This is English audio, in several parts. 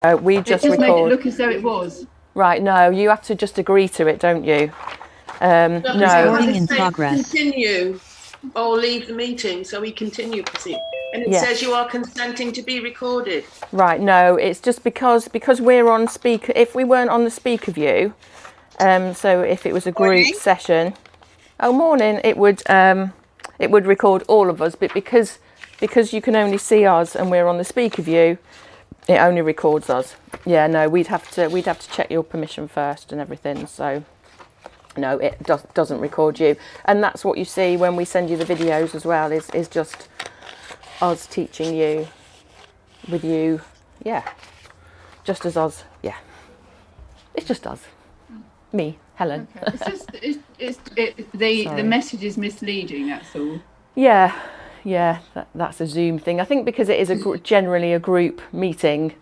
We just It just made it record. look as though it was. Right, no, you have to just agree to it, don't you? No. Recording in progress. Continue or leave the meeting, so we continue, and it says you are consenting to be recorded. Right, no, it's just because we're on speaker. If we weren't on the speaker view, so if it was a group session, morning, it would record all of us. But because you can only see us and we're on the speaker view, it only records us. Yeah, no, we'd have to check your permission first and everything. So no, it doesn't record you, and that's what you see when we send you the videos as well. Is just us teaching you with you, just as us, it's just us, me, Helen. Okay. It's just the message is misleading. That's all. Yeah, that's a Zoom thing. I think because it is generally a group meeting,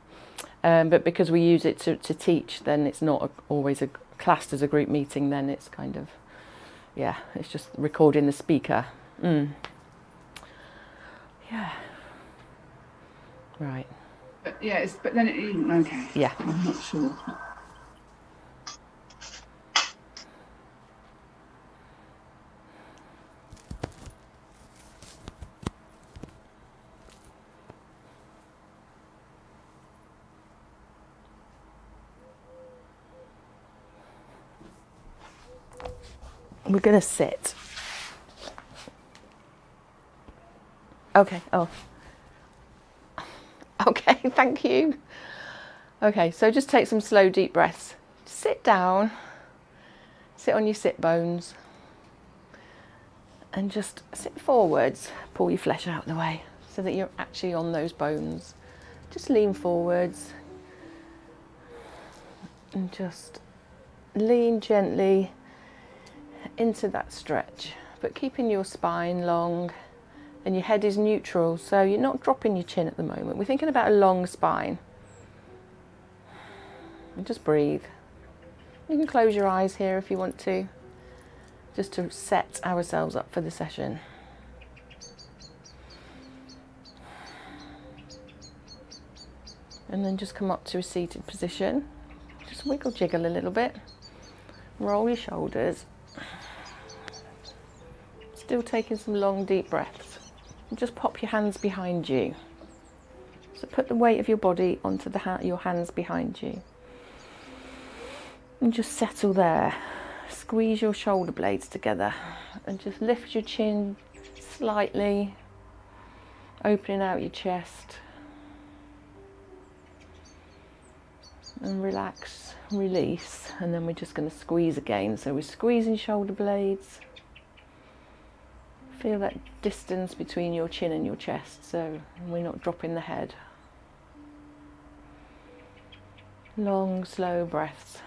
but because we use it to teach, then it's not always classed as a group meeting. Then it's kind of, it's just recording the speaker. Yeah. Right. But but then it isn't. Okay. Yeah. I'm not sure. We're going to sit. Okay. Oh. Okay, thank you. Okay, so just take some slow, deep breaths. Sit down. Sit on your sit bones. And just sit forwards. Pull your flesh out of the way so that you're actually on those bones. Just lean forwards. And just lean gently into that stretch, but keeping your spine long and your head is neutral, so you're not dropping your chin at the moment. We're thinking about a long spine. And just breathe. You can close your eyes here if you want to, just to set ourselves up for the session. And then just come up to a seated position. Just wiggle jiggle a little bit. Roll your shoulders. Still taking some long deep breaths. And just pop your hands behind you. So put the weight of your body onto your hands behind you. And just settle there. Squeeze your shoulder blades together and just lift your chin slightly, opening out your chest. And relax, release, and then we're just going to squeeze again. So we're squeezing shoulder blades. Feel that distance between your chin and your chest, so we're not dropping the head. Long, slow breaths.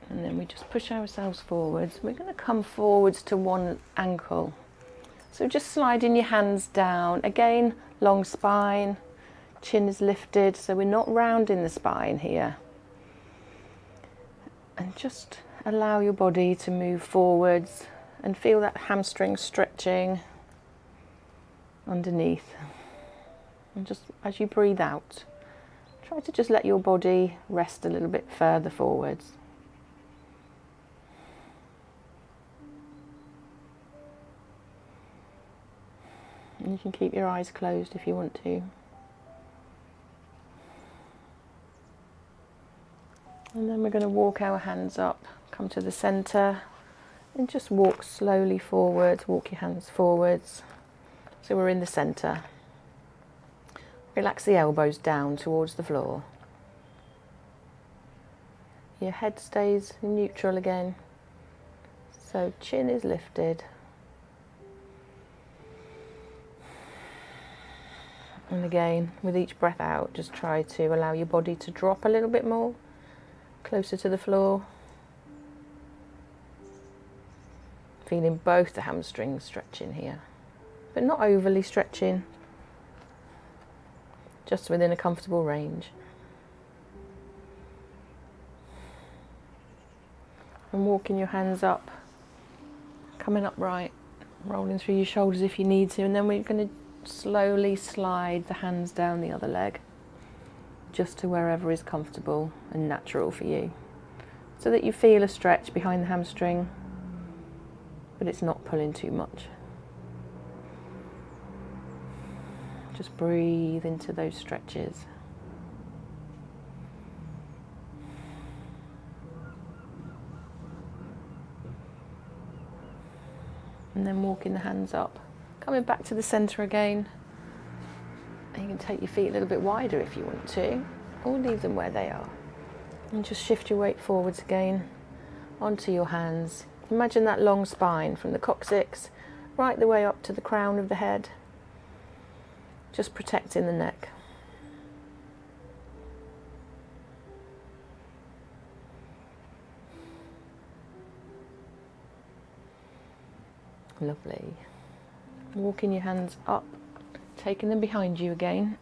And then we just push ourselves forwards. We're going to come forwards to one ankle. So just sliding your hands down. Again, long spine, chin is lifted, so we're not rounding the spine here. And just allow your body to move forwards and feel that hamstring stretching underneath. And just as you breathe out, try to just let your body rest a little bit further forwards. And you can keep your eyes closed if you want to. And then we're going to walk our hands up, come to the centre, and just walk slowly forwards, walk your hands forwards. So we're in the centre. Relax the elbows down towards the floor. Your head stays neutral again. So chin is lifted. And again, with each breath out, just try to allow your body to drop a little bit more, closer to the floor. Feeling both the hamstrings stretching here, but not overly stretching, just within a comfortable range. And walking your hands up, coming upright, Rolling through your shoulders if you need to, and then we're going to slowly slide the hands down the other leg, just to wherever is comfortable and natural for you, so that you feel a stretch behind the hamstring, but it's not pulling too much. Just breathe into those stretches. And then walking the hands up, coming back to the centre again. And you can take your feet a little bit wider if you want to, or leave them where they are. And just shift your weight forwards again onto your hands. Imagine that long spine from the coccyx right the way up to the crown of the head, just protecting the neck. Lovely. Walking your hands up, taking them behind you again,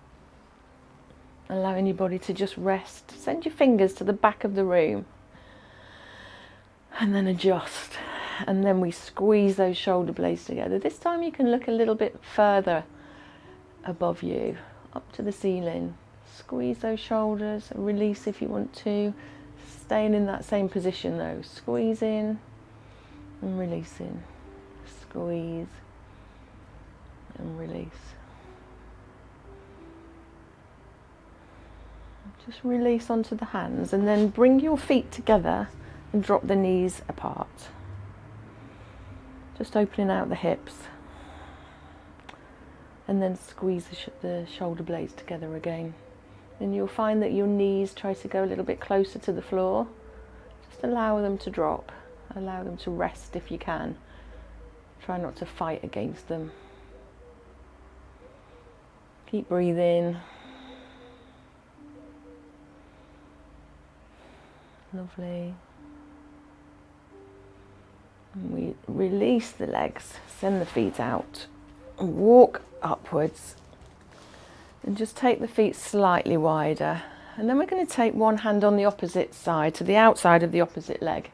allowing your body to just rest. Send your fingers to the back of the room and then adjust, and then we squeeze those shoulder blades together. This time you can look a little bit further above you, up to the ceiling. Squeeze those shoulders, release if you want to, staying in that same position though, squeezing and releasing. Squeeze and release. Just release onto the hands, and then bring your feet together and drop the knees apart. Just opening out the hips, and then squeeze the shoulder blades together again. And you'll find that your knees try to go a little bit closer to the floor. Just allow them to drop, allow them to rest if you can. Try not to fight against them. Keep breathing. Lovely. And we release the legs, send the feet out, and walk upwards. And just take the feet slightly wider. And then we're going to take one hand on the opposite side, to the outside of the opposite leg.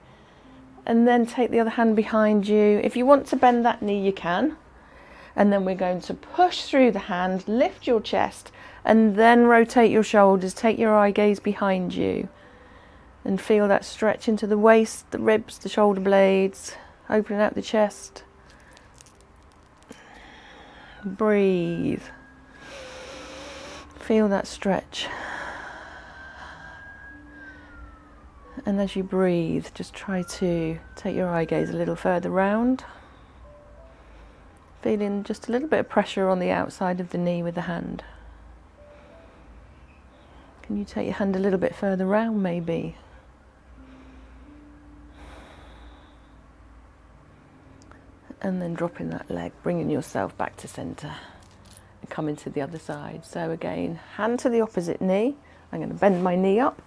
And then take the other hand behind you. If you want to bend that knee, you can. And then we're going to push through the hand, lift your chest, and then rotate your shoulders. Take your eye gaze behind you. And feel that stretch into the waist, the ribs, the shoulder blades, opening out the chest. Breathe. Feel that stretch. And as you breathe, just try to take your eye gaze a little further round. Feeling just a little bit of pressure on the outside of the knee with the hand. Can you take your hand a little bit further round maybe? And then dropping that leg, bringing yourself back to centre and coming to the other side. So again, hand to the opposite knee. I'm going to bend my knee up.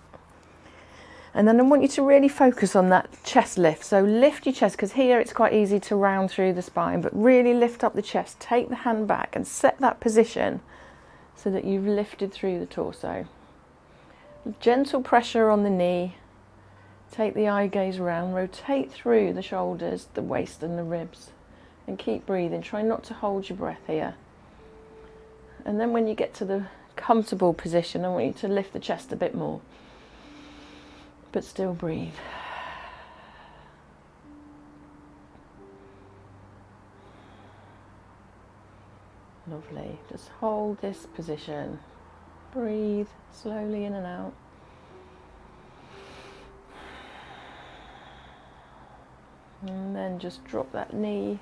And then I want you to really focus on that chest lift. So lift your chest, because here it's quite easy to round through the spine, but really lift up the chest. Take the hand back and set that position so that you've lifted through the torso. Gentle pressure on the knee. Take the eye gaze round, rotate through the shoulders, the waist and the ribs. And keep breathing. Try not to hold your breath here. And then when you get to the comfortable position, I want you to lift the chest a bit more. But still breathe. Lovely. Just hold this position. Breathe slowly in and out. And then just drop that knee.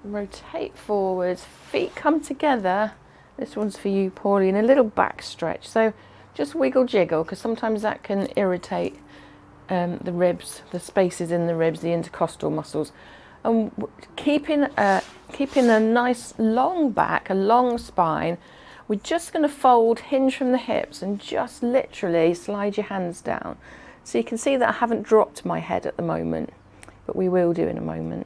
Rotate forwards. Feet come together. This one's for you, Pauline. A little back stretch. So just wiggle jiggle, because sometimes that can irritate the ribs, the spaces in the ribs, the intercostal muscles. And keeping a nice long back, a long spine, we're just going to fold, hinge from the hips, and just literally slide your hands down. So you can see that I haven't dropped my head at the moment, but we will do in a moment.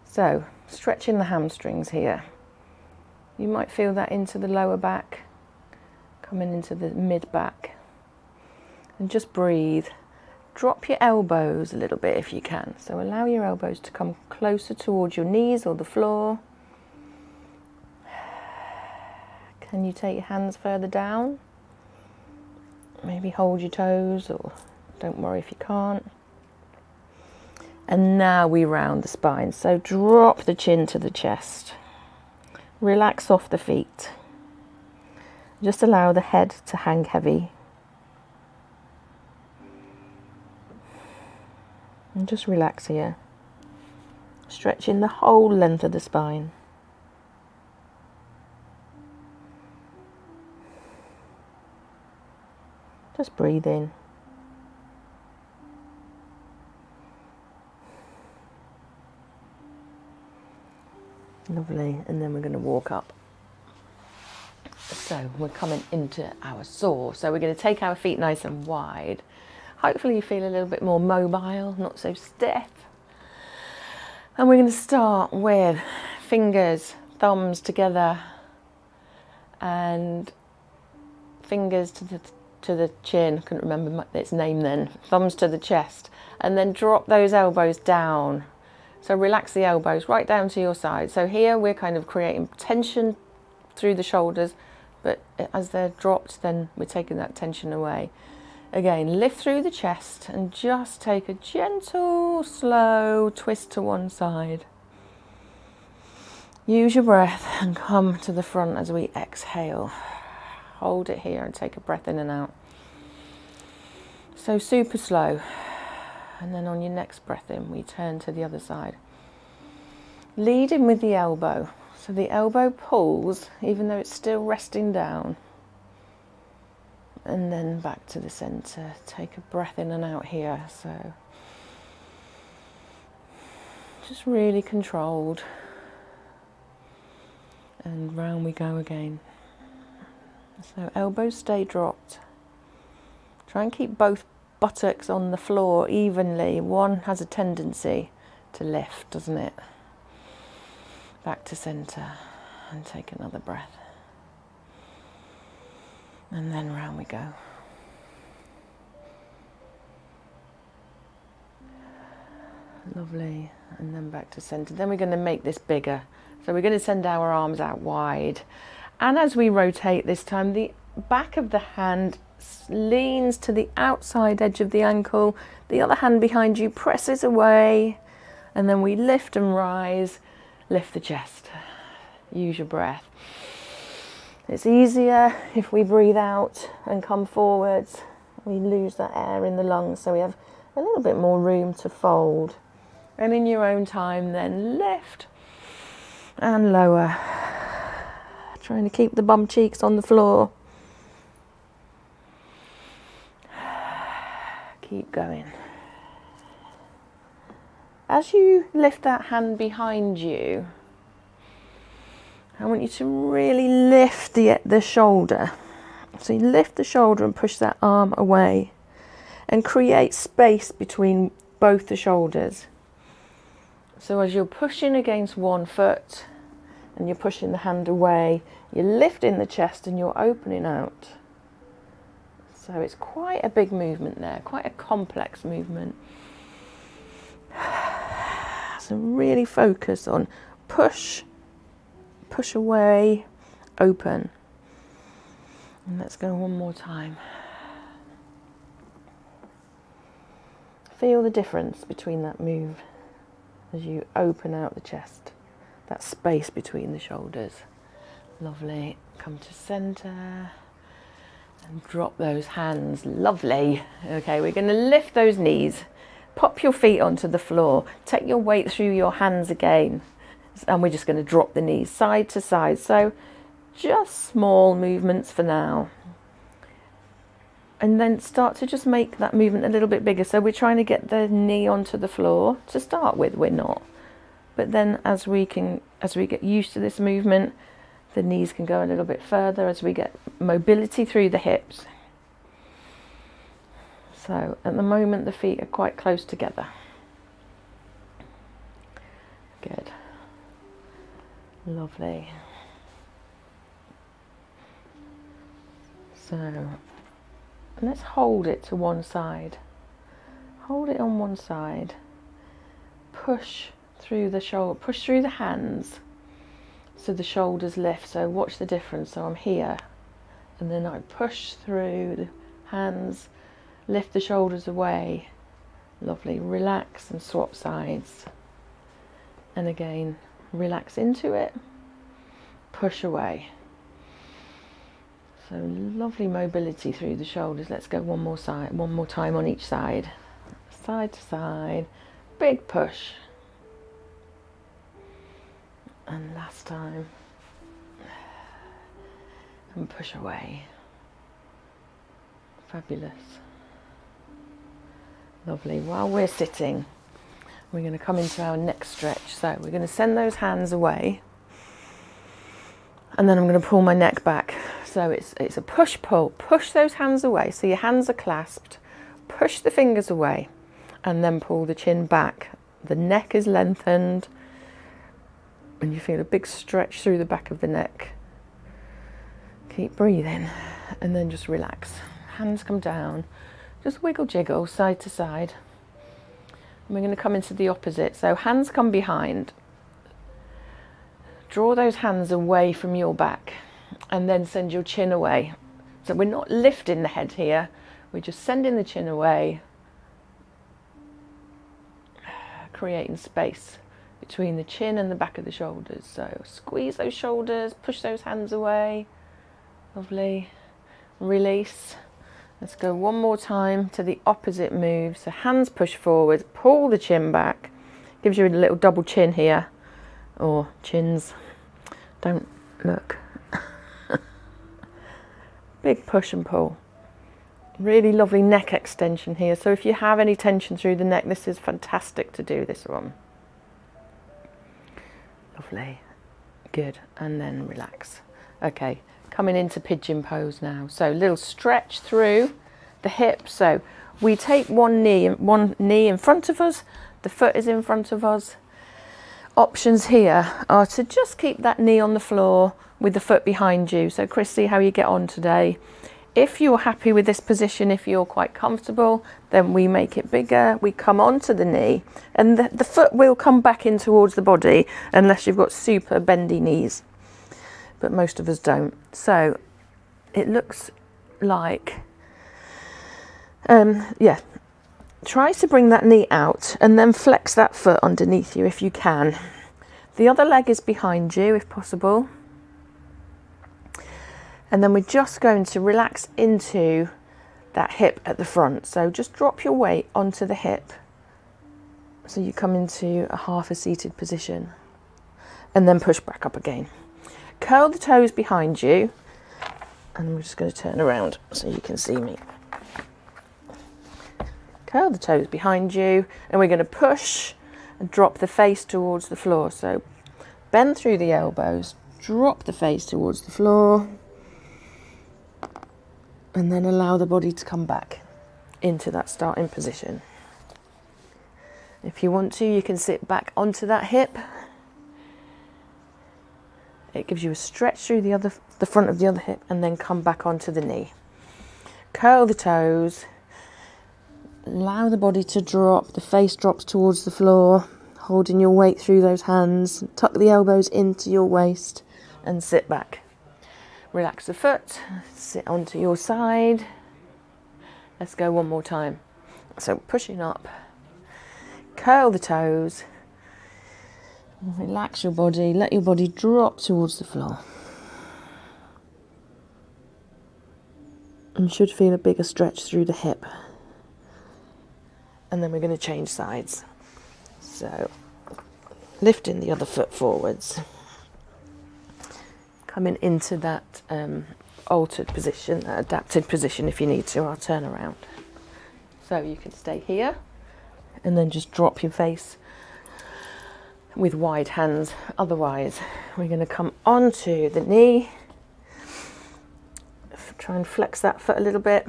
So stretching the hamstrings here. You might feel that into the lower back, coming into the mid back. And just breathe. drop your elbows a little bit if you can. So allow your elbows to come closer towards your knees or the floor. Can you take your hands further down? Maybe hold your toes, or don't worry if you can't. And now we round the spine. So drop the chin to the chest. Relax off the feet. Just allow the head to hang heavy. And just relax here. Stretching the whole length of the spine. Just breathe in. Lovely, and then we're going to walk up. So we're coming into our saw. So we're going to take our feet nice and wide. Hopefully you feel a little bit more mobile, not so stiff. And we're going to start with fingers, thumbs together, and fingers to the chin. I couldn't remember its name then. Thumbs to the chest, and then drop those elbows down. So relax the elbows right down to your side. So here we're kind of creating tension through the shoulders, but as they're dropped, then we're taking that tension away. Again, lift through the chest and just take a gentle, slow twist to one side. Use your breath and come to the front as we exhale. Hold it here and take a breath in and out. So super slow. And then on your next breath in, we turn to the other side. Lead in with the elbow. So the elbow pulls, even though it's still resting down. And then back to the center. Take a breath in and out here. So just really controlled. And round we go again. So elbows stay dropped. Try and keep both buttocks on the floor evenly. One has a tendency to lift, doesn't it? Back to center and take another breath. And then round we go. Lovely. And then back to center. Then we're going to make this bigger. So we're going to send our arms out wide. And as we rotate this time, the back of the hand leans to the outside edge of the ankle. The other hand behind you presses away. And then we lift and rise. Lift the chest. Use your breath. It's easier if we breathe out and come forwards. We lose that air in the lungs, so we have a little bit more room to fold. And in your own time, then lift and lower. Trying to keep the bum cheeks on the floor. Keep going. As you lift that hand behind you, I want you to really lift the shoulder. So you lift the shoulder and push that arm away and create space between both the shoulders. So as you're pushing against one foot and you're pushing the hand away, you're lifting the chest and you're opening out. So it's quite a big movement there, quite a complex movement. So really focus on push away, open. And let's go one more time. Feel the difference between that move as you open out the chest, that space between the shoulders. Lovely. Come to center and drop those hands. Lovely. Okay, we're going to lift those knees. Pop your feet onto the floor. Take your weight through your hands again. And we're just going to drop the knees side to side. So just small movements for now. And then start to just make that movement a little bit bigger. So we're trying to get the knee onto the floor. To start with, we're not. But then as we get used to this movement, the knees can go a little bit further as we get mobility through the hips. So at the moment, the feet are quite close together. Good. Lovely. So let's hold it to one side. hold it on one side, push through the shoulder, push through the hands so the shoulders lift. So watch the difference. So I'm here and then I push through the hands, lift the shoulders away. Lovely. Relax and swap sides. And again, relax into it, push away. So lovely mobility through the shoulders. Let's go one more time on each side. Side to side, big push. And last time. And push away. Fabulous. Lovely. While we're sitting, we're going to come into our next stretch. So we're going to send those hands away. And then I'm going to pull my neck back. So it's a push-pull. Push those hands away. So your hands are clasped. Push the fingers away. And then pull the chin back. The neck is lengthened. And you feel a big stretch through the back of the neck. Keep breathing. And then just relax. Hands come down. Just wiggle jiggle side to side. And we're going to come into the opposite. So hands come behind. Draw those hands away from your back. And then send your chin away. So we're not lifting the head here. We're just sending the chin away. Creating space between the chin and the back of the shoulders. So squeeze those shoulders, push those hands away. Lovely. Release. Let's go one more time to the opposite move. So hands push forward, pull the chin back. Gives you a little double chin here. Or chins. Don't look. Big push and pull. Really lovely neck extension here. So if you have any tension through the neck, this is fantastic to do this one. Lovely. Good. And then relax. Okay, coming into pigeon pose now. So little stretch through the hips. So we take one knee in front of us. The foot is in front of us. Options here are to just keep that knee on the floor with the foot behind you. So Chris, see how you get on today. If you're happy with this position, if you're quite comfortable, then we make it bigger. We come onto the knee and the foot will come back in towards the body unless you've got super bendy knees. But most of us don't. So it looks like, try to bring that knee out and then flex that foot underneath you if you can. The other leg is behind you if possible. And then we're just going to relax into that hip at the front. So just drop your weight onto the hip. So you come into a half a seated position. And then push back up again. Curl the toes behind you. And we're just going to turn around so you can see me. Curl the toes behind you. And we're going to push and drop the face towards the floor. So bend through the elbows. Drop the face towards the floor. And then allow the body to come back into that starting position. If you want to, you can sit back onto that hip. It gives you a stretch through the front of the other hip and then come back onto the knee. Curl the toes. Allow the body to drop. The face drops towards the floor, holding your weight through those hands. Tuck the elbows into your waist and sit back. Relax the foot, sit onto your side. Let's go one more time. So pushing up, curl the toes, relax your body, let your body drop towards the floor. And you should feel a bigger stretch through the hip. And then we're going to change sides. So lifting the other foot forwards. Coming into that altered position, that adapted position if you need to. I'll turn around. So you can stay here and then just drop your face with wide hands. Otherwise, we're going to come onto the knee. Try and flex that foot a little bit.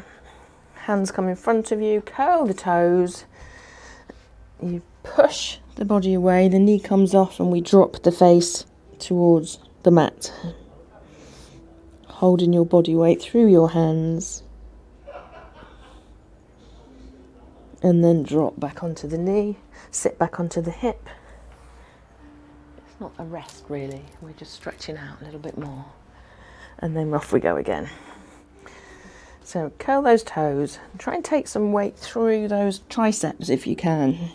Hands come in front of you. Curl the toes. You push the body away. The knee comes off and we drop the face towards the mat. Holding your body weight through your hands. And then drop back onto the knee, sit back onto the hip. It's not a rest really, we're just stretching out a little bit more. And then off we go again. So curl those toes, try and take some weight through those triceps if you can.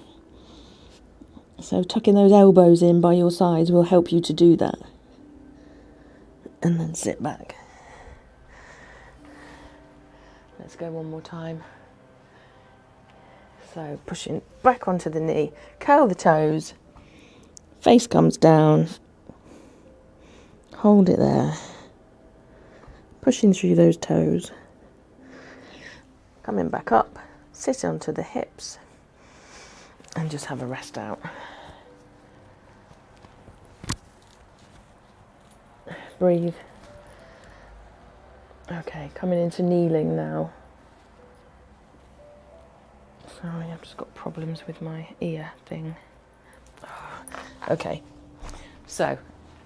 So tucking those elbows in by your sides will help you to do that. And then sit back. Let's go one more time. So pushing back onto the knee, curl the toes, face comes down, hold it there, pushing through those toes, coming back up, sit onto the hips, and just have a rest out. Breathe. Okay, coming into kneeling now. Sorry, I've just got problems with my ear thing. Okay, so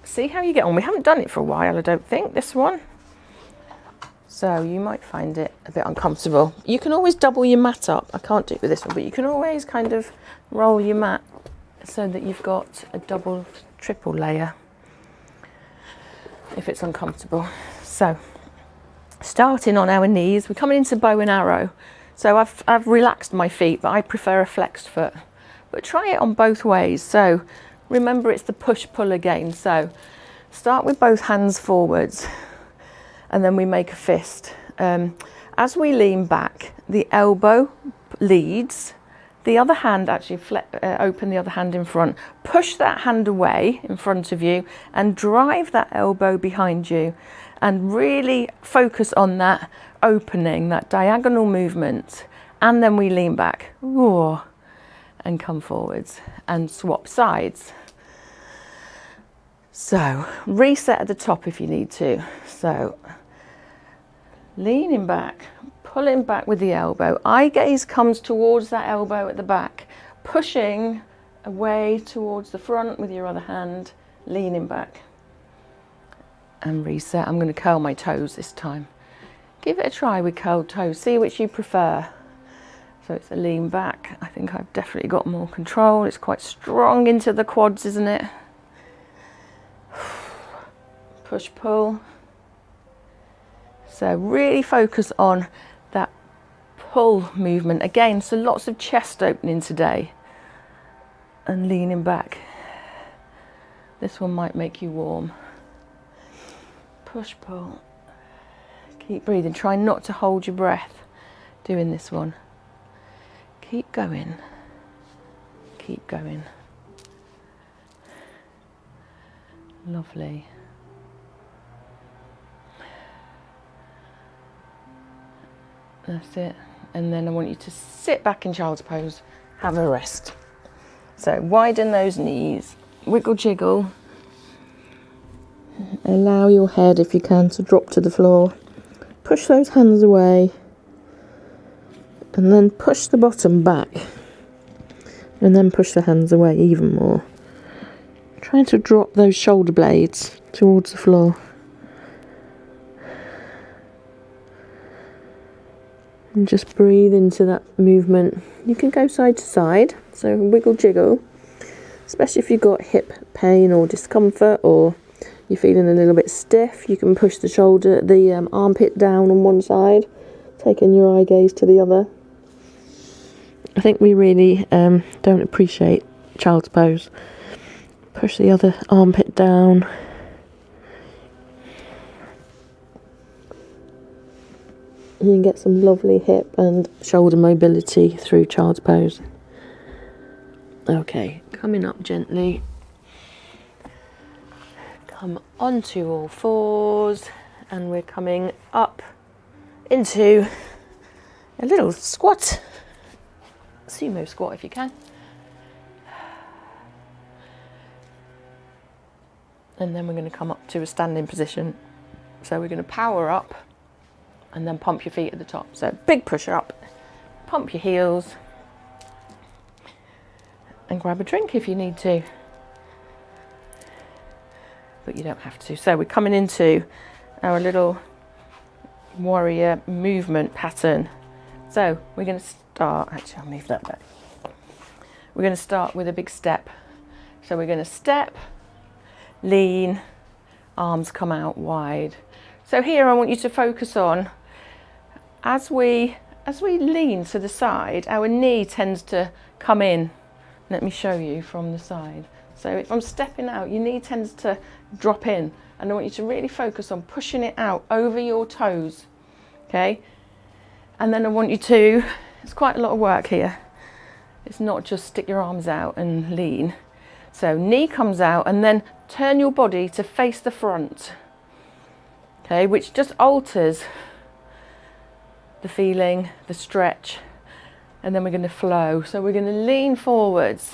see how you get on. We haven't done it for a while, I don't think, this one. So you might find it a bit uncomfortable. You can always double your mat up. I can't do it with this one, but you can always kind of roll your mat so that you've got a double, triple layer if it's uncomfortable. So starting on our knees, we're coming into bow and arrow. So I've relaxed my feet, but I prefer a flexed foot. But try it on both ways. So remember, it's the push-pull again. So start with both hands forwards, and then we make a fist. As we lean back, the elbow leads. The other hand, actually open the other hand in front. Push that hand away in front of you and drive that elbow behind you. And really focus on that opening, that diagonal movement. And then we lean back. Ooh, and come forwards and swap sides. So reset at the top if you need to. So leaning back, pulling back with the elbow. Eye gaze comes towards that elbow at the back, pushing away towards the front with your other hand, leaning back. And reset. I'm going to curl my toes this time. Give it a try with curled toes. See which you prefer. So it's a lean back. I think I've definitely got more control. It's quite strong into the quads, isn't it? Push, pull. So really focus on that pull movement. Again, so lots of chest opening today. And leaning back. This one might make you warm. Push, pull. Keep breathing. Try not to hold your breath doing this one. Keep going. Keep going. Lovely. That's it. And then I want you to sit back in child's pose. Have a rest. So widen those knees. Wiggle, jiggle. Allow your head, if you can, to drop to the floor. Push those hands away. And then push the bottom back. And then push the hands away even more. Trying to drop those shoulder blades towards the floor. And just breathe into that movement. You can go side to side, so wiggle, jiggle. Especially if you've got hip pain or discomfort, or you're feeling a little bit stiff, you can push the armpit down on one side, taking your eye gaze to the other. I think we really don't appreciate child's pose. Push the other armpit down. You can get some lovely hip and shoulder mobility through child's pose. Okay, coming up gently. Come onto all fours, and we're coming up into a little squat. Sumo squat if you can. And then we're going to come up to a standing position. So we're going to power up and then pump your feet at the top. So big push up, pump your heels, and grab a drink if you need to. But you don't have to. So we're coming into our little warrior movement pattern. So we're going to start, actually I'll move that back. We're going to start with a big step. So we're going to step, lean, arms come out wide. So here I want you to focus on, as we lean to the side, our knee tends to come in. Let me show you from the side. So if I'm stepping out, your knee tends to drop in, and I want you to really focus on pushing it out over your toes, okay? And then I want you to, it's quite a lot of work here. It's not just stick your arms out and lean. So knee comes out, and then turn your body to face the front, okay, which just alters the feeling, the stretch, and then we're going to flow. So we're going to lean forwards.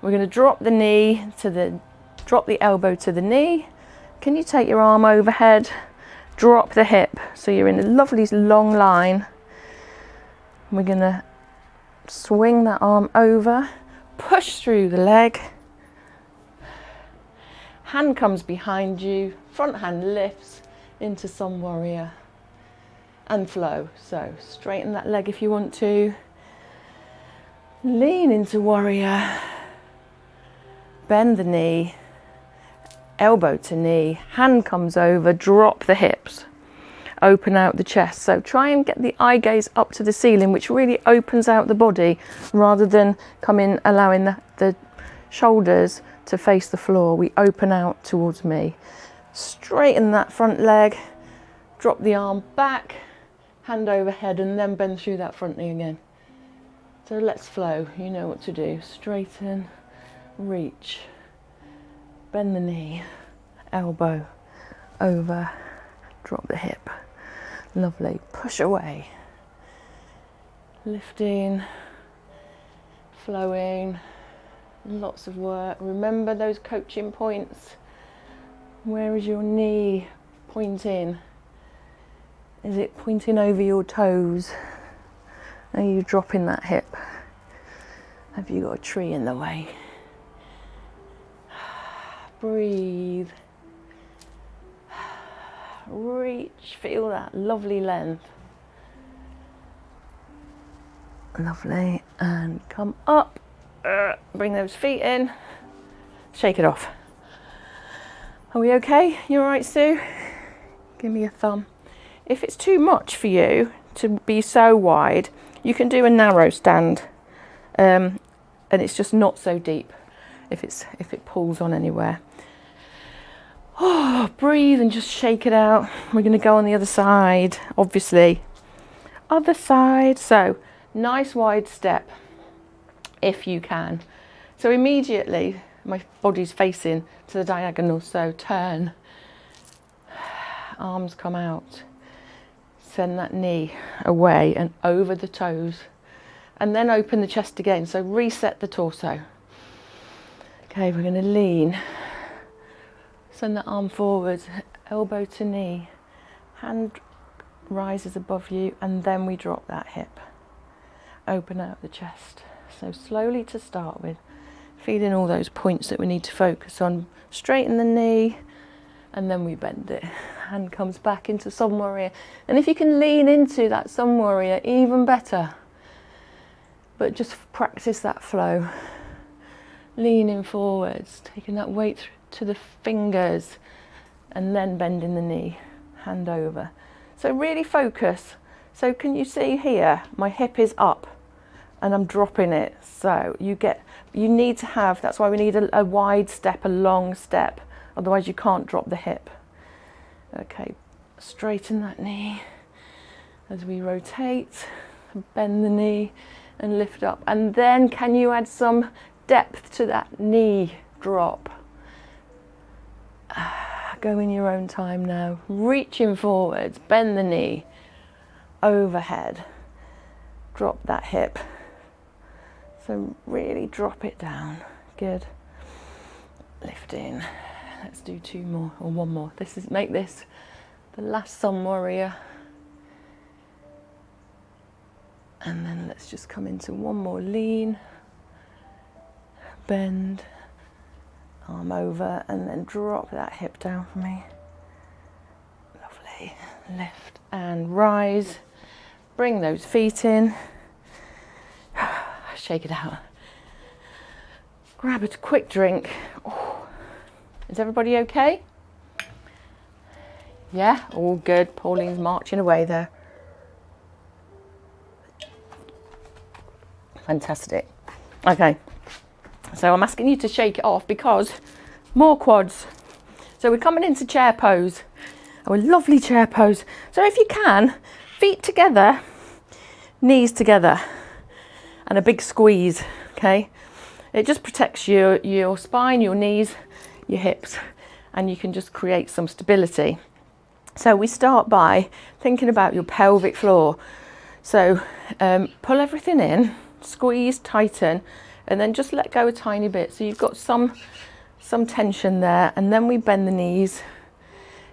We're going to drop the knee drop the elbow to the knee. Can you take your arm overhead? Drop the hip. So you're in a lovely long line. We're going to swing that arm over, push through the leg. Hand comes behind you, front hand lifts into some warrior and flow. So straighten that leg if you want to. Lean into warrior. Bend the knee, elbow to knee, hand comes over, drop the hips, open out the chest. So try and get the eye gaze up to the ceiling, which really opens out the body rather than allowing the shoulders to face the floor. We open out towards me. Straighten that front leg, drop the arm back, hand overhead, and then bend through that front knee again. So let's flow. You know what to do. Straighten, reach, bend the knee, elbow over, drop the hip. Lovely. Push away. Lifting, flowing. Lots of work. Remember those coaching points. Where is your knee pointing? Is it pointing over your toes? Are you dropping that hip? Have you got a tree in the way? Breathe. Reach, feel that lovely length. Lovely, and come up. Bring those feet in. Shake it off. Are we okay? You all right, Sue? Give me a thumb. If it's too much for you to be so wide, you can do a narrow stand, and it's just not so deep if it pulls on anywhere. Oh, breathe and just shake it out. We're going to go on the other side, obviously. Other side. So nice wide step if you can. So immediately my body's facing to the diagonal, so turn, arms come out, send that knee away and over the toes, and then open the chest again. So reset the torso. Okay, we're going to lean, send the arm forward, elbow to knee, hand rises above you, and then we drop that hip, open out the chest. So slowly to start with, feeling all those points that we need to focus on. Straighten the knee, and then we bend it. Hand comes back into sun warrior, and if you can lean into that sun warrior, even better. But just practice that flow. Leaning forwards, taking that weight to the fingers, and then bending the knee, hand over. So really focus. So can you see here, my hip is up and I'm dropping it. So you need to have, that's why we need a wide step, a long step. Otherwise you can't drop the hip. Okay, straighten that knee as we rotate, bend the knee and lift up. And then can you add some depth to that knee drop? Go in your own time now. Reaching forwards, bend the knee, overhead, drop that hip. So really drop it down. Good. Lifting. Let's do two more or one more. Make this the last sun warrior. And then let's just come into one more lean, bend, arm over, and then drop that hip down for me. Lovely. Lift and rise. Bring those feet in. shake it out. Grab a quick drink. Oh. Is everybody okay? Yeah, all good. Pauline's marching away there. Fantastic. Okay, so I'm asking you to shake it off because more quads. So we're coming into chair pose, our lovely chair pose. So if you can, feet together, knees together, and a big squeeze, okay? It just protects your spine, your knees, your hips, and you can just create some stability. So we start by thinking about your pelvic floor. So pull everything in, squeeze, tighten, and then just let go a tiny bit. So you've got some tension there, and then we bend the knees.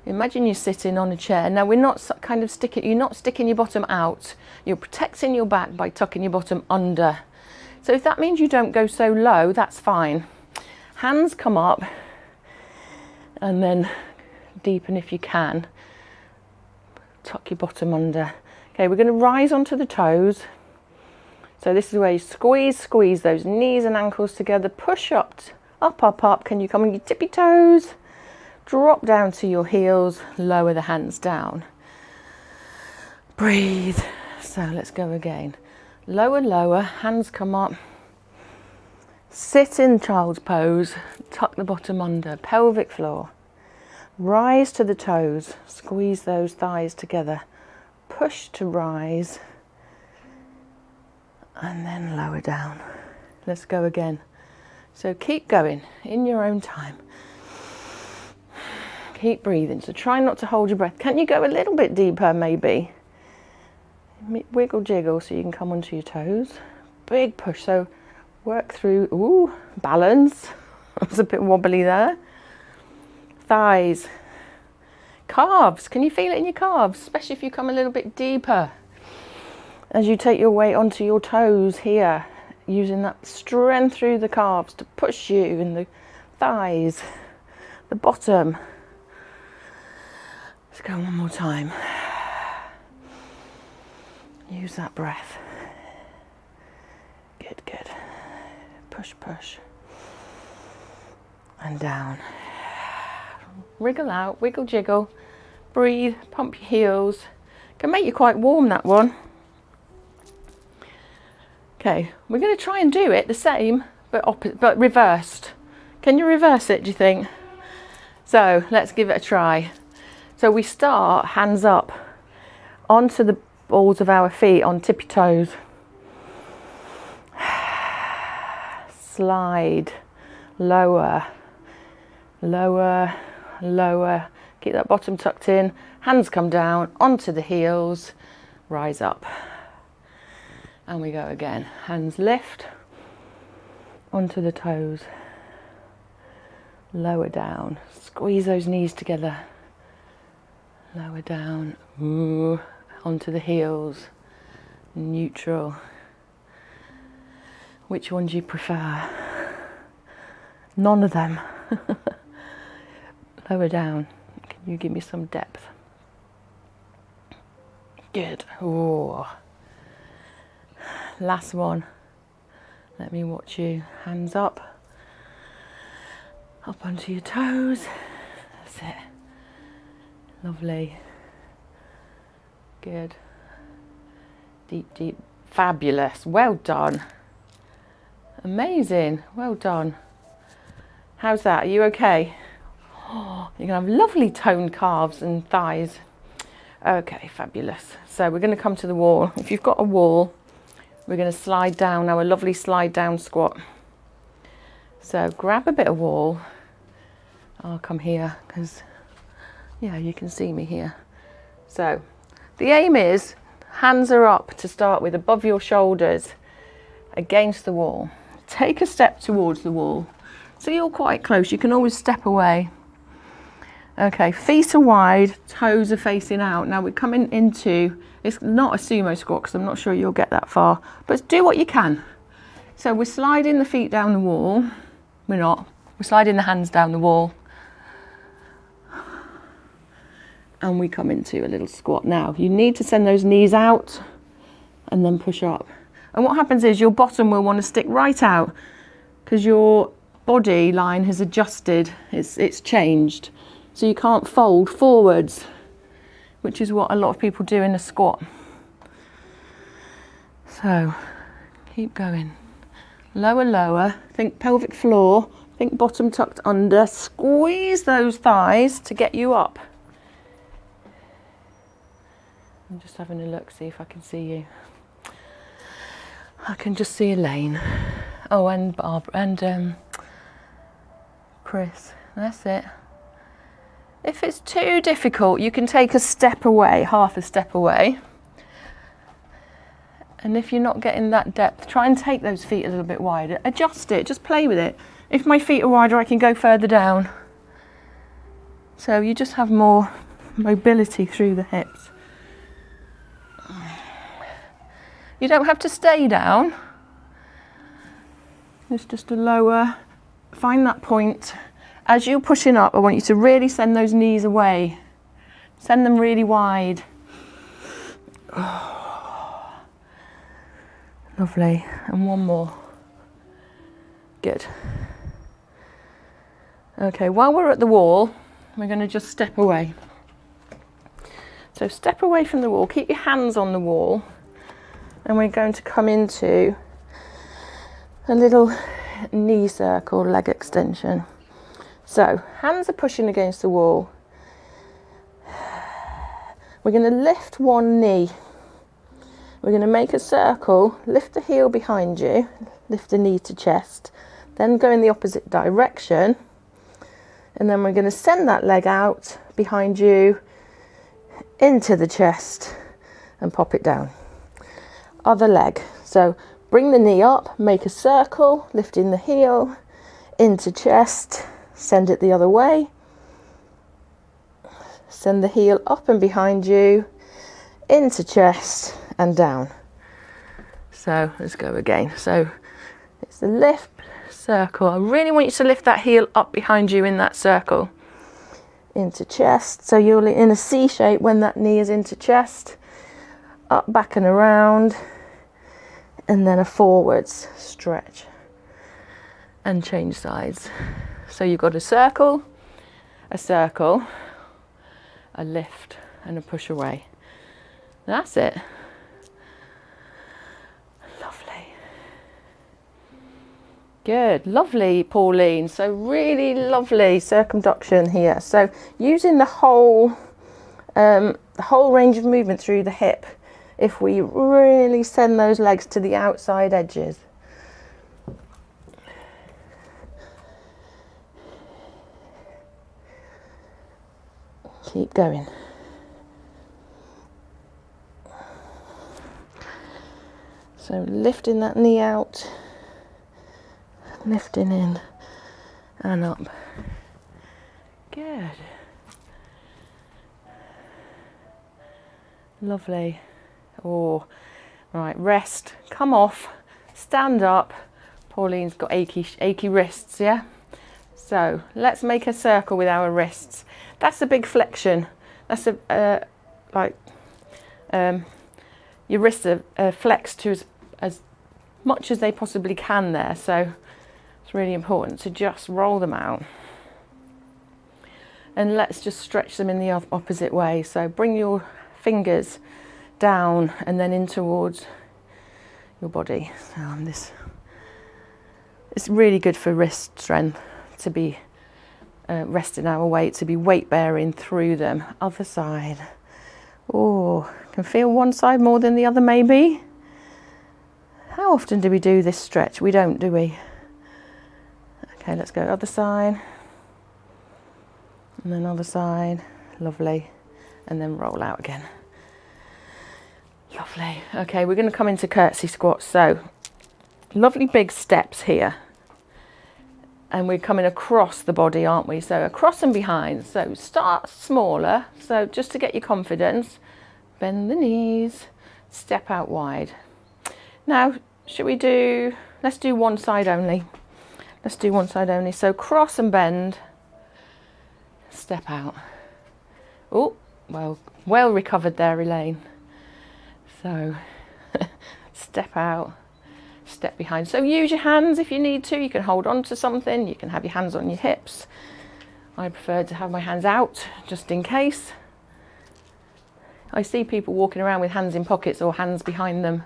Imagine you're sitting on a chair. Now we're not kind of you're not sticking your bottom out. You're protecting your back by tucking your bottom under. So if that means you don't go so low, that's fine. Hands come up, and then deepen if you can. Tuck your bottom under. Okay, we're going to rise onto the toes. So this is where you squeeze those knees and ankles together. Push up, up. Can you come on your tippy toes? Drop down to your heels. Lower the hands down. Breathe. So let's go again. Lower, hands come up. Sit in child's pose. Tuck the bottom under. Pelvic floor. Rise to the toes. Squeeze those thighs together. Push to rise. And then lower down. Let's go again. So keep going in your own time. Keep breathing. So try not to hold your breath. Can you go a little bit deeper maybe? Wiggle jiggle so you can come onto your toes. Big push. So work through. Ooh, balance. It's a bit wobbly there. Thighs. Calves. Can you feel it in your calves? Especially if you come a little bit deeper. As you take your weight onto your toes here, using that strength through the calves to push you in the thighs, the bottom. Let's go one more time. Use that breath. Good. Push. And down. Wriggle out, wiggle jiggle. Breathe, pump your heels. Can make you quite warm, that one. Okay, we're going to try and do it the same, but reversed. Can you reverse it, do you think? So let's give it a try. So we start hands up onto the balls of our feet on tippy toes. Slide, lower. Keep that bottom tucked in. Hands come down onto the heels. Rise up. And we go again. Hands lift onto the toes. Lower down. Squeeze those knees together. Lower down. Ooh. Onto the heels. Neutral. Which one do you prefer? None of them. Lower down. Can you give me some depth? Good. Ooh. Last one. Let me watch you. Hands up. Up onto your toes. That's it. Lovely. Good. Deep. Fabulous. Well done. Amazing. Well done. How's that? Are you okay? Oh, you're going to have lovely toned calves and thighs. Okay, fabulous. So we're going to come to the wall. If you've got a wall, we're going to slide down our lovely slide down squat. So grab a bit of wall. I'll come here because, yeah, you can see me here. So the aim is hands are up to start with, above your shoulders, against the wall. Take a step towards the wall. So you're quite close. You can always step away. Okay, feet are wide, toes are facing out. Now we're coming into, it's not a sumo squat because I'm not sure you'll get that far, but do what you can. So we're sliding the feet down the wall. We're sliding the hands down the wall. And we come into a little squat. Now you need to send those knees out and then push up. And what happens is your bottom will want to stick right out because your body line has adjusted, it's changed. So you can't fold forwards, which is what a lot of people do in a squat. So keep going. Lower, lower, think pelvic floor, think bottom tucked under, squeeze those thighs to get you up. I'm just having a look, see if I can see you. I can just see Elaine. Oh, and Barbara, and Chris, that's it. If it's too difficult, you can take a step away, half a step away. And if you're not getting that depth, try and take those feet a little bit wider. Adjust it, just play with it. If my feet are wider, I can go further down. So you just have more mobility through the hips. You don't have to stay down. It's just a lower, find that point. As you're pushing up, I want you to really send those knees away. Send them really wide. Oh, lovely. And one more. Good. Okay, while we're at the wall, we're going to just step away. So step away from the wall, keep your hands on the wall, and we're going to come into a little knee circle, leg extension. So hands are pushing against the wall. We're going to lift one knee. We're going to make a circle, lift the heel behind you, lift the knee to chest, then go in the opposite direction. And then we're going to send that leg out behind you into the chest and pop it down. Other leg. So bring the knee up, make a circle, lifting the heel into chest, send it the other way. Send the heel up and behind you, into chest and down. So let's go again. So it's the lift, circle. I really want you to lift that heel up behind you in that circle. Into chest. So you're in a C shape when that knee is into chest. Up, back and around. And then a forwards stretch. And change sides. So you've got a circle, a lift and a push away. That's it. Lovely. Good, lovely, Pauline. So really lovely circumduction here. So using the whole range of movement through the hip, if we really send those legs to the outside edges. Keep going. So lifting that knee out, lifting in and up. Good. Lovely. Oh, right, rest, come off, stand up. Pauline's got achy wrists, yeah? So let's make a circle with our wrists. That's a big flexion. That's your wrists are flexed to as much as they possibly can there. So it's really important to just roll them out. And let's just stretch them in the opposite way. So bring your fingers down and then in towards your body. So it's really good for wrist strength to be resting our weight, to be weight bearing through them. Other side. Oh, can feel one side more than the other maybe. How often do we do this stretch? We don't, do we? Okay, let's go other side. And then other side. Lovely. And then roll out again. Lovely. Okay, we're going to come into curtsy squat. So lovely big steps here. And we're coming across the body, aren't we? So across and behind. So start smaller. So just to get your confidence, bend the knees, step out wide. Now, let's do one side only. Let's do one side only. So cross and bend, step out. Oh, well recovered there, Elaine. So step out, step behind. So use your hands if you need to. You can hold on to something. You can have your hands on your hips. I prefer to have my hands out just in case. I see people walking around with hands in pockets or hands behind them,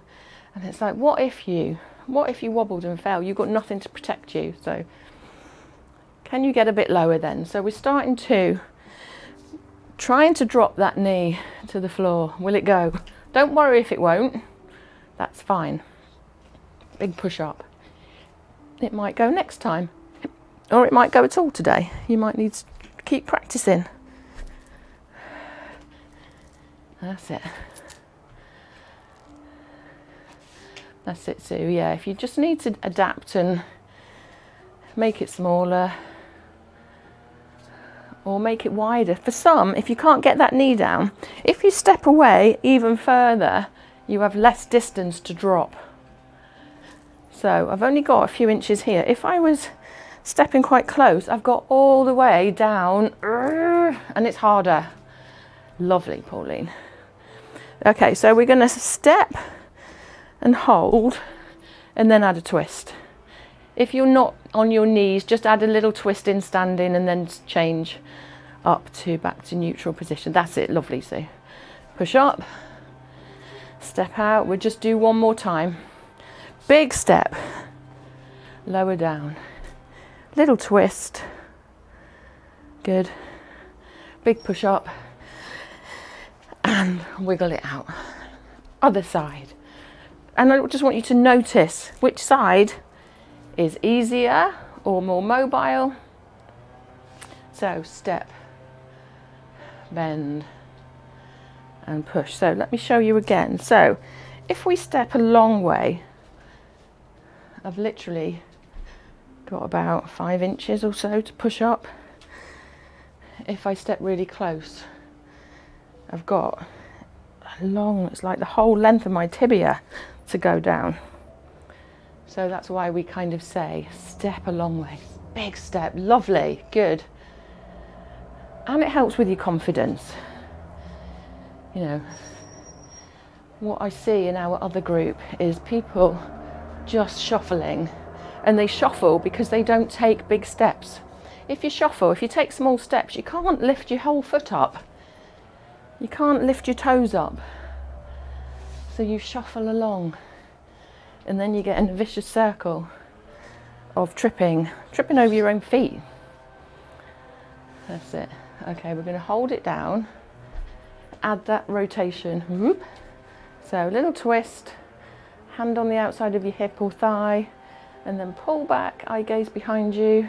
and it's like, what if you wobbled and fell? You've got nothing to protect you. So can you get a bit lower then? So we're trying to drop that knee to the floor. Will it go? Don't worry if it won't. That's fine. Big push up. It might go next time, or it might go at all today. You might need to keep practicing. That's it. That's it, Sue. Yeah, if you just need to adapt and make it smaller or make it wider. For some, if you can't get that knee down, if you step away even further, you have less distance to drop. So I've only got a few inches here. If I was stepping quite close, I've got all the way down, and it's harder. Lovely, Pauline. Okay, so we're going to step and hold and then add a twist. If you're not on your knees, just add a little twist in standing and then change up to back to neutral position. That's it. Lovely, Sue. Push up, step out. We'll just do one more time. Big step, lower down, little twist. Good. Big push up and wiggle it out. Other side. And I just want you to notice which side is easier or more mobile. So step, bend and push. So let me show you again. So if we step a long way, I've literally got about 5 inches or so to push up. If I step really close, I've got a long, it's like the whole length of my tibia to go down. So that's why we kind of say step a long way. Big step, lovely, good. And it helps with your confidence. You know, what I see in our other group is people just shuffling, and they shuffle because they don't take big steps. If you shuffle, if you take small steps, you can't lift your whole foot up. You can't lift your toes up. So you shuffle along, and then you get in a vicious circle of tripping over your own feet. That's it. Okay, we're going to hold it down, add that rotation. Whoop. So a little twist, hand on the outside of your hip or thigh, and then pull back, eye gaze behind you,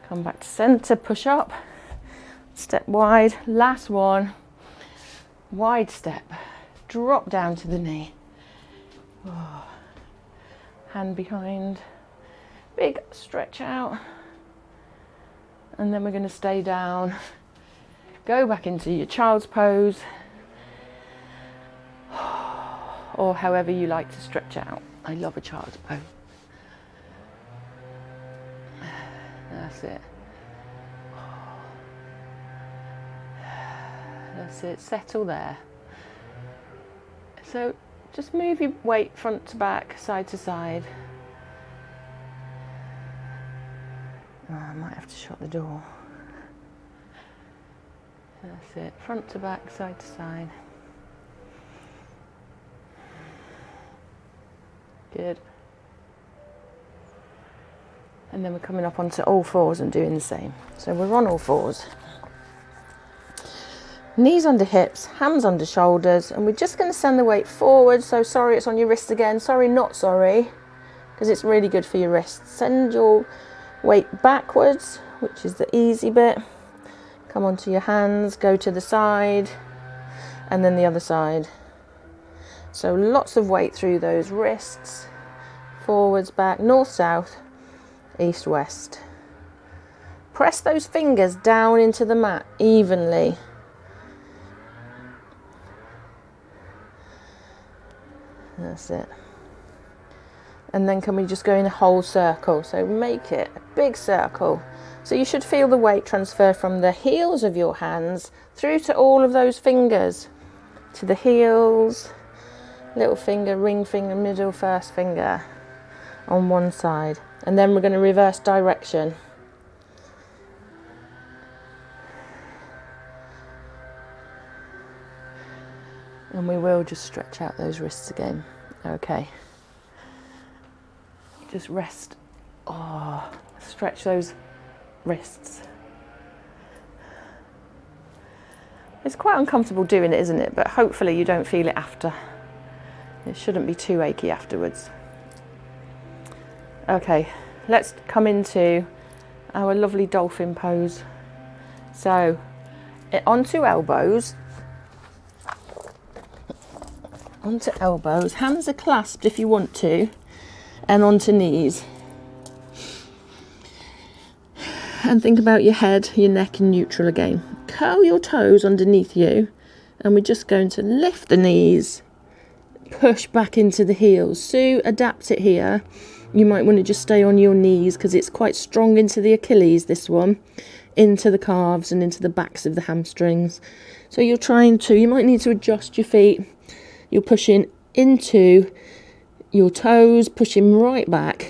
come back to center, push up, step wide, last one, wide step, drop down to the knee, hand behind, big stretch out, and then we're going to stay down, go back into your child's pose, or however you like to stretch out. I love a child's pose. That's it. That's it, settle there. So just move your weight front to back, side to side. Oh, I might have to shut the door. That's it, front to back, side to side. Good. And then we're coming up onto all fours and doing the same. So we're on all fours. Knees under hips, hands under shoulders, and we're just going to send the weight forward. So sorry it's on your wrists again. Sorry, not sorry, because it's really good for your wrists. Send your weight backwards, which is the easy bit. Come onto your hands, go to the side, and then the other side. So lots of weight through those wrists, forwards, back, north, south, east, west. Press those fingers down into the mat evenly. That's it. And then can we just go in a whole circle? So make it a big circle. So you should feel the weight transfer from the heels of your hands through to all of those fingers, to the heels, little finger, ring finger, middle, first finger. on one side, and then we're going to reverse direction. And we will just stretch out those wrists again. Okay. Just rest. Oh, stretch those wrists. It's quite uncomfortable doing it, isn't it? But hopefully you don't feel it after. It shouldn't be too achy afterwards. Okay, let's come into our lovely dolphin pose. So, onto elbows. Onto elbows. Hands are clasped if you want to, and onto knees. And think about your head, your neck in neutral again. Curl your toes underneath you, and we're just going to lift the knees, push back into the heels. So adapt it here. You might want to just stay on your knees because it's quite strong into the Achilles, this one, into the calves and into the backs of the hamstrings. So you're trying to, you might need to adjust your feet. You're pushing into your toes, pushing right back.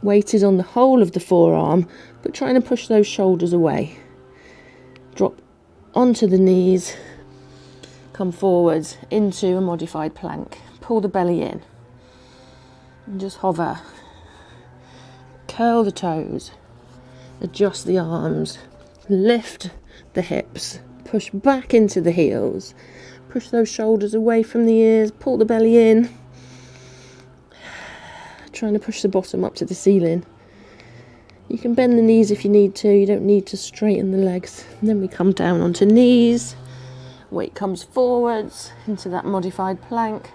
Weight is on the whole of the forearm, but trying to push those shoulders away. Drop onto the knees, come forwards into a modified plank. Pull the belly in and just hover. Curl the toes, adjust the arms, lift the hips, push back into the heels, push those shoulders away from the ears, pull the belly in, trying to push the bottom up to the ceiling. You can bend the knees if you need to, you don't need to straighten the legs. And then we come down onto knees, weight comes forwards into that modified plank.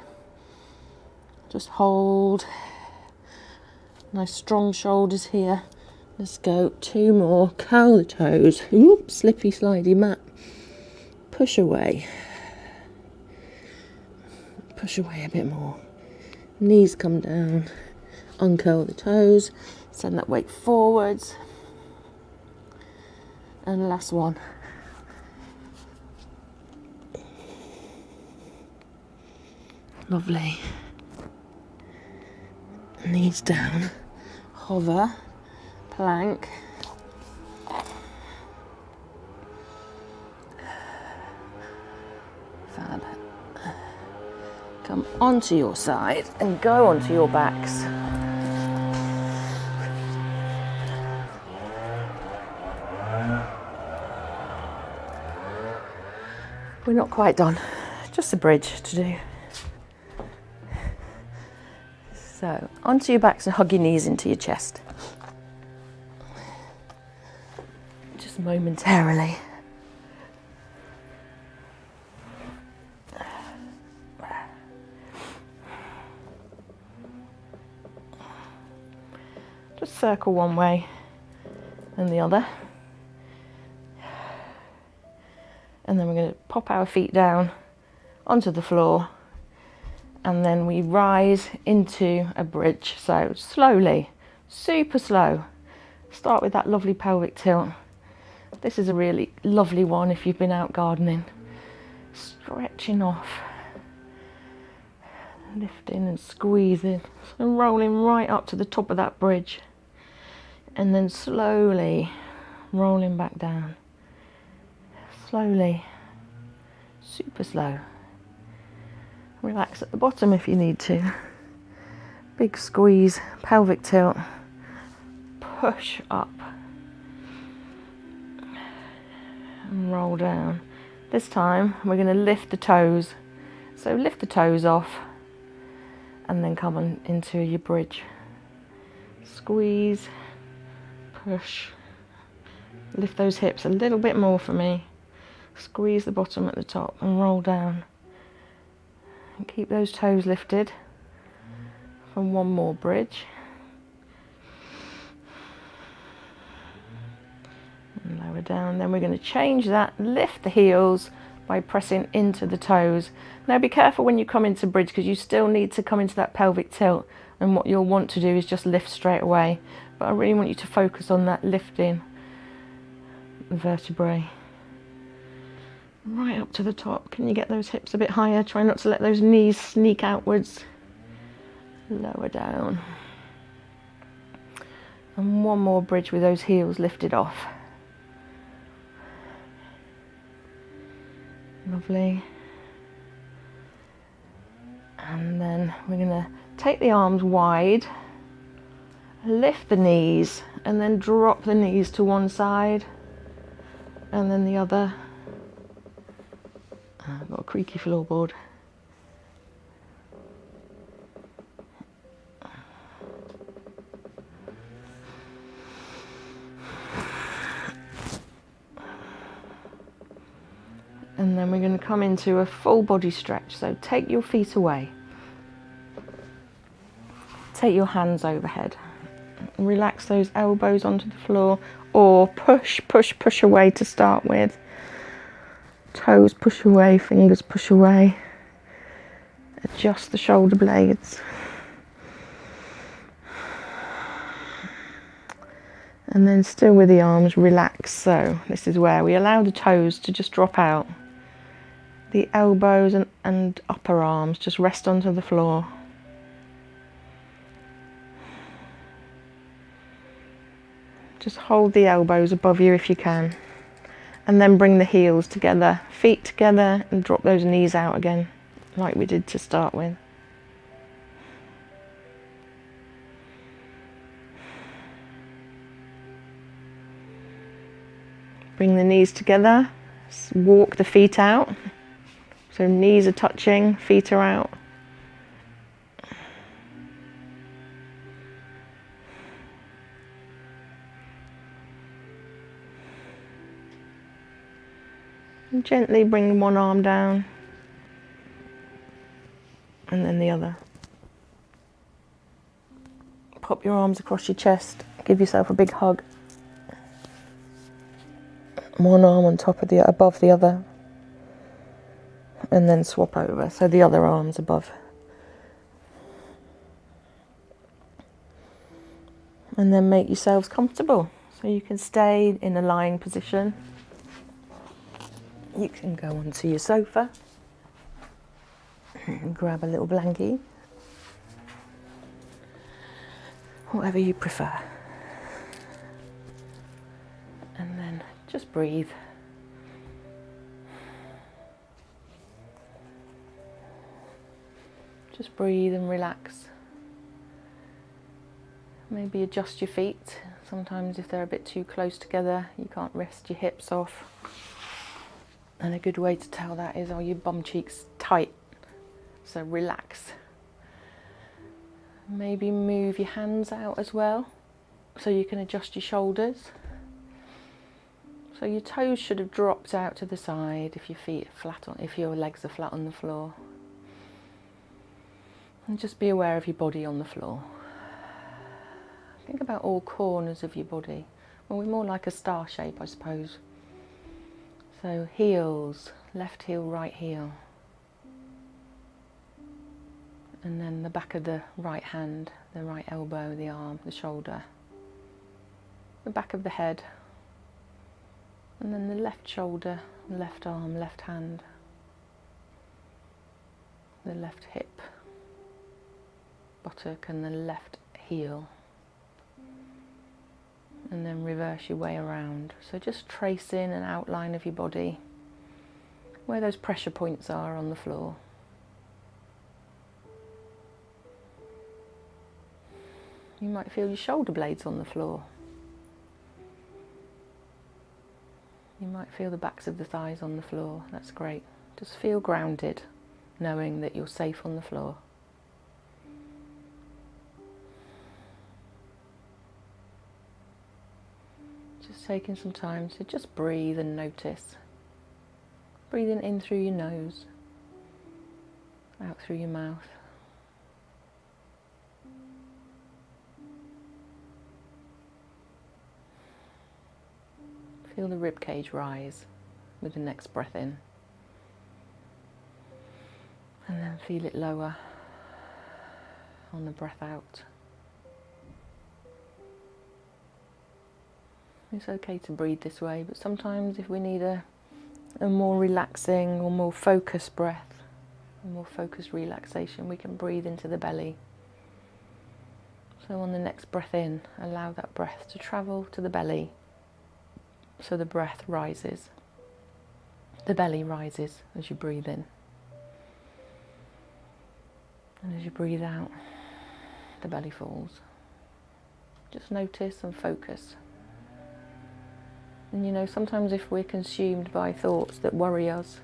Just hold. Nice strong shoulders here. Let's go 2 more. Curl the toes. Oops, slippy slidey mat. Push away. Push away a bit more. Knees come down. Uncurl the toes. Send that weight forwards. And last one. Lovely. Knees down. Hover. Plank. Fab. Come onto your side and go onto your backs. We're not quite done, just a bridge to do. So, onto your backs and hug your knees into your chest. Just momentarily. Just circle one way and the other. And then we're going to pop our feet down onto the floor, and then we rise into a bridge. So slowly, super slow. Start with that lovely pelvic tilt. This is a really lovely one if you've been out gardening. Stretching off, lifting and squeezing, and rolling right up to the top of that bridge, and then slowly rolling back down. Slowly, super slow. Relax at the bottom if you need to. Big squeeze, pelvic tilt, push up and roll down. This time we're going to lift the toes. So lift the toes off and then come on into your bridge. Squeeze, push, lift those hips a little bit more for me. Squeeze the bottom at the top and roll down. And keep those toes lifted for one more bridge. And lower down. Then we're going to change that, lift the heels by pressing into the toes. Now be careful when you come into bridge because you still need to come into that pelvic tilt, and what you'll want to do is just lift straight away. But I really want you to focus on that lifting the vertebrae. Right up to the top. Can you get those hips a bit higher? Try not to let those knees sneak outwards. Lower down. And one more bridge with those heels lifted off. Lovely. And then we're going to take the arms wide, lift the knees, and then drop the knees to one side and then the other. I've got a creaky floorboard. And then we're going to come into a full body stretch. So take your feet away. Take your hands overhead. Relax those elbows onto the floor, or push away to start with. Toes push away, fingers push away. Adjust the shoulder blades. And then still with the arms, relax. So this is where we allow the toes to just drop out. The elbows and upper arms just rest onto the floor. Just hold the elbows above you if you can. And then bring the heels together, feet together, and drop those knees out again, like we did to start with. Bring the knees together, walk the feet out. So knees are touching, feet are out. And gently bring one arm down and then the other. Pop your arms across your chest, give yourself a big hug. One arm on top of above the other. And then swap over, so the other arm's above. And then make yourselves comfortable. So you can stay in a lying position. You can go onto your sofa and grab a little blankie. Whatever you prefer. And then just breathe. Just breathe and relax. Maybe adjust your feet. Sometimes if they're a bit too close together, you can't rest your hips off. And a good way to tell that is, are your bum cheeks tight? So relax. Maybe move your hands out as well, so you can adjust your shoulders. So your toes should have dropped out to the side if your feet are flat on, if your legs are flat on the floor. And just be aware of your body on the floor. Think about all corners of your body. Well, we're more like a star shape, I suppose. So heels, left heel, right heel. And then the back of the right hand, the right elbow, the arm, the shoulder. The back of the head. And then the left shoulder, left arm, left hand. The left hip. Buttock and the left heel, and then reverse your way around. So just trace in an outline of your body where those pressure points are on the floor. You might feel your shoulder blades on the floor. You might feel the backs of the thighs on the floor. That's great. Just feel grounded, knowing that you're safe on the floor. Just taking some time to just breathe and notice. Breathing in through your nose, out through your mouth. Feel the rib cage rise with the next breath in. And then feel it lower on the breath out. It's okay to breathe this way, but sometimes if we need a more relaxing or more focused breath, a more focused relaxation, we can breathe into the belly. So on the next breath in, allow that breath to travel to the belly. So the breath rises. The belly rises as you breathe in. And as you breathe out, the belly falls. Just notice and focus. And you know, sometimes if we're consumed by thoughts that worry us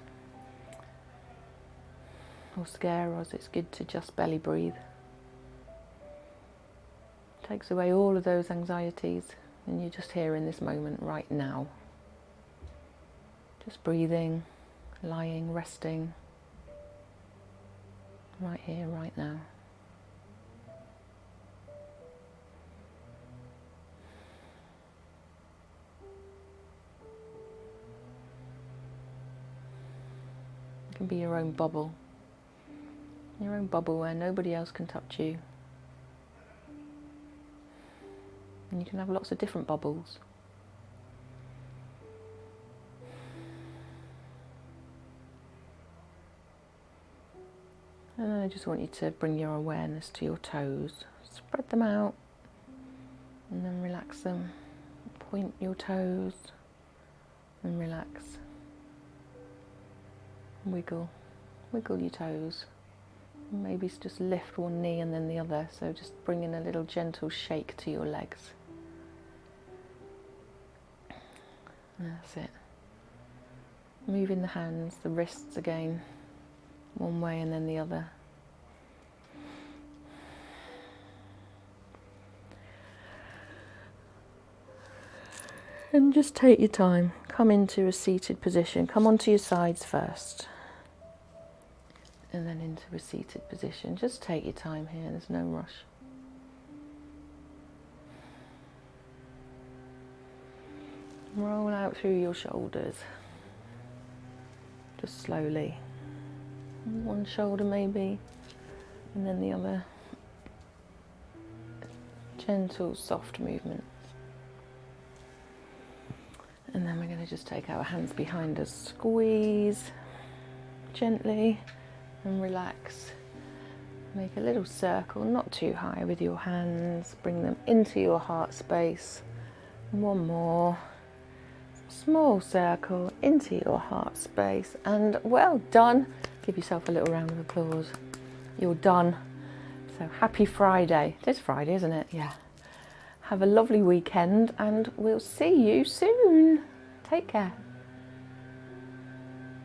or scare us, it's good to just belly breathe. It takes away all of those anxieties, and you're just here in this moment right now. Just breathing, lying, resting, right here, right now. It can be your own bubble where nobody else can touch you. And you can have lots of different bubbles. And then I just want you to bring your awareness to your toes. Spread them out and then relax them. Point your toes and relax. Wiggle your toes. Maybe just lift one knee and then the other, so just bring in a little gentle shake to your legs. That's it. Moving the hands, the wrists again, one way and then the other. And just take your time. Come into a seated position. Come onto your sides first. And then into a seated position. Just take your time here, there's no rush. Roll out through your shoulders. Just slowly. One shoulder maybe, and then the other. Gentle, soft movements. And then we're going to just take our hands behind us, squeeze gently and relax. Make a little circle, not too high with your hands. Bring them into your heart space. One more. Small circle into your heart space. And well done. Give yourself a little round of applause. You're done. So happy Friday. It is Friday, isn't it? Yeah. Have a lovely weekend and we'll see you soon. Take care.